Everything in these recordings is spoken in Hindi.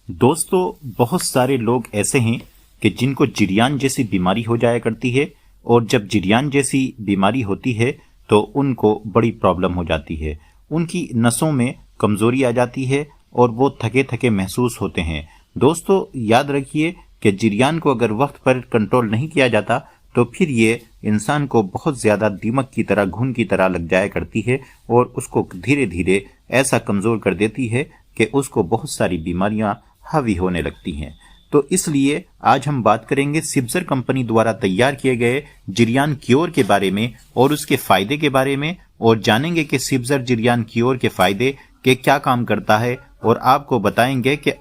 दोस्तों, बहुत सारे लोग ऐसे हैं कि जिनको जिरियान जैसी बीमारी हो जाया करती है और जब जिरियान जैसी बीमारी होती है तो उनको बड़ी प्रॉब्लम हो जाती है। उनकी नसों में कमजोरी आ जाती है और वो थके थके महसूस होते हैं। दोस्तों, याद रखिए कि जिरियान को अगर वक्त पर कंट्रोल नहीं किया जाता तो फिर ये इंसान को बहुत ज्यादा दीमक की तरह, घुन की तरह लग जाया करती है और उसको धीरे धीरे ऐसा कमजोर कर देती है कि उसको बहुत सारी बीमारियां हावी होने लगती हैं। तो इसलिए आज हम बात करेंगे सिब्जर कंपनी द्वारा तैयार किए गए जिरियान क्योर के बारे में और उसके फायदे के बारे में, और जानेंगे कि सिब्जर जिरियान क्योर के फायदे के क्या काम करता है, और आपको बताएंगे कि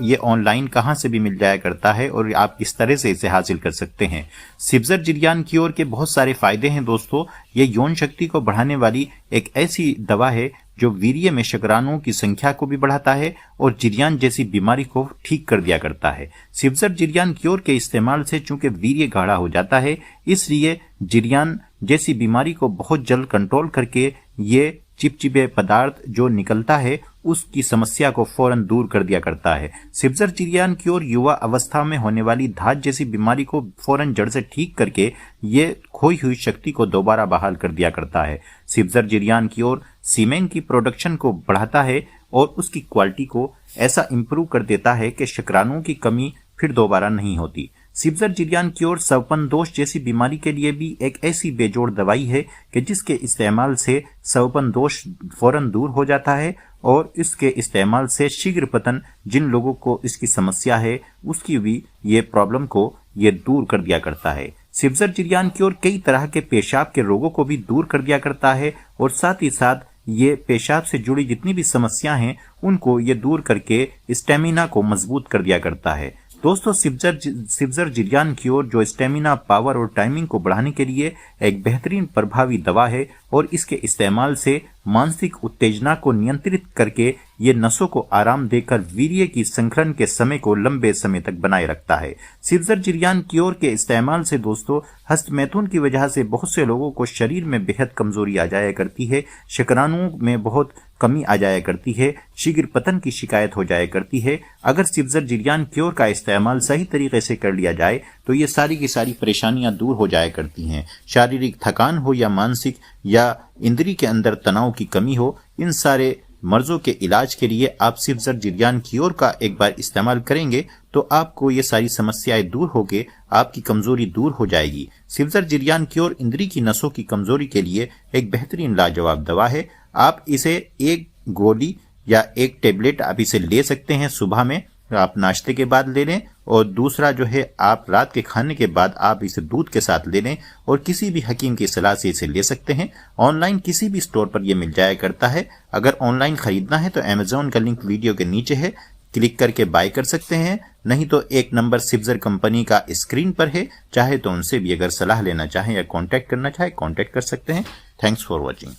ये ऑनलाइन कहां से भी मिल जाया करता है और आप किस तरह से इसे हासिल कर सकते हैं। सिब्जर जिरियान क्योर के बहुत सारे फायदे हैं दोस्तों। ये यौन शक्ति को बढ़ाने वाली एक ऐसी दवा है जो वीर्य में शुक्राणुओं की संख्या को भी बढ़ाता है और जिरियान जैसी बीमारी को ठीक कर दिया करता है। सिब्जर जिरियान क्योर के इस्तेमाल से चूंकि वीर्य गाढ़ा हो जाता है, इसलिए जिरियान जैसी बीमारी को बहुत जल्द कंट्रोल करके ये चिपचिपे पदार्थ जो निकलता है उसकी समस्या को फौरन दूर कर दिया करता है। सिब्जर जिरियान क्योर युवा अवस्था में होने वाली धात जैसी बीमारी को फौरन जड़ से ठीक करके ये खोई हुई शक्ति को दोबारा बहाल कर दिया करता है। सिब्जर जिरियान क्योर सीमेन की प्रोडक्शन को बढ़ाता है और उसकी क्वालिटी को ऐसा इंप्रूव कर देता है कि शुक्राणुओं की कमी फिर दोबारा नहीं होती। सिब्जर जिरियान क्योर स्वपन दोष जैसी बीमारी के लिए भी एक ऐसी बेजोड़ दवाई है कि जिसके इस्तेमाल से स्वपन दोष फौरन दूर हो जाता है और इसके इस्तेमाल से शीघ्र पतन, जिन लोगों को इसकी समस्या है उसकी भी ये प्रॉब्लम को ये दूर कर दिया करता है। सिब्जर जिरियान क्योर कई तरह के पेशाब के रोगों को भी दूर कर दिया करता है और साथ ही साथ ये पेशाब से जुड़ी जितनी भी समस्याएं हैं उनको ये दूर करके स्टेमिना को मजबूत कर दिया करता है। दोस्तों, सिब्जर जिरियान क्योर जो स्टेमिना, पावर और टाइमिंग को बढ़ाने के लिए एक बेहतरीन प्रभावी दवा है और इसके इस्तेमाल से मानसिक उत्तेजना को नियंत्रित करके ये नसों को आराम देकर वीर्य की संकलन के समय को लंबे समय तक बनाए रखता है। सिब्जर जिरियान क्योर के इस्तेमाल से दोस्तों हस्तमैथुन की वजह से बहुत से लोगों को शरीर में बेहद कमजोरी आ जाया करती है, शुक्राणुओं में बहुत कमी आ जाया करती है, शीघ्र पतन की शिकायत हो जाया करती है। अगर सिब्जर जिरियान क्योर का इस्तेमाल सही तरीके से कर लिया जाए तो ये सारी की सारी परेशानियां दूर हो जाया करती हैं। शारीरिक थकान हो या मानसिक या इंद्री के अंदर तनाव की कमी हो, इन सारे मर्जों के इलाज के लिए आप सिब्जर जिरियान क्योर का एक बार इस्तेमाल करेंगे तो आपको ये सारी समस्याएं दूर होके आपकी कमजोरी दूर हो जाएगी। सिब्जर जिरियान क्योर इंद्री की नसों की कमजोरी के लिए एक बेहतरीन लाजवाब दवा है। आप इसे एक गोली या एक टेबलेट आप इसे ले सकते हैं, सुबह में आप नाश्ते के बाद ले लें, और दूसरा जो है आप रात के खाने के बाद आप इसे दूध के साथ ले लें, और किसी भी हकीम की सलाह से इसे ले सकते हैं। ऑनलाइन किसी भी स्टोर पर यह मिल जाया करता है। अगर ऑनलाइन खरीदना है तो अमेज़न का लिंक वीडियो के नीचे है, क्लिक करके बाय कर सकते हैं। नहीं तो एक नंबर सिब्जर कंपनी का स्क्रीन पर है, चाहे तो उनसे भी अगर सलाह लेना चाहें या कांटेक्ट करना चाहे कांटेक्ट कर सकते हैं। Thanks for watching.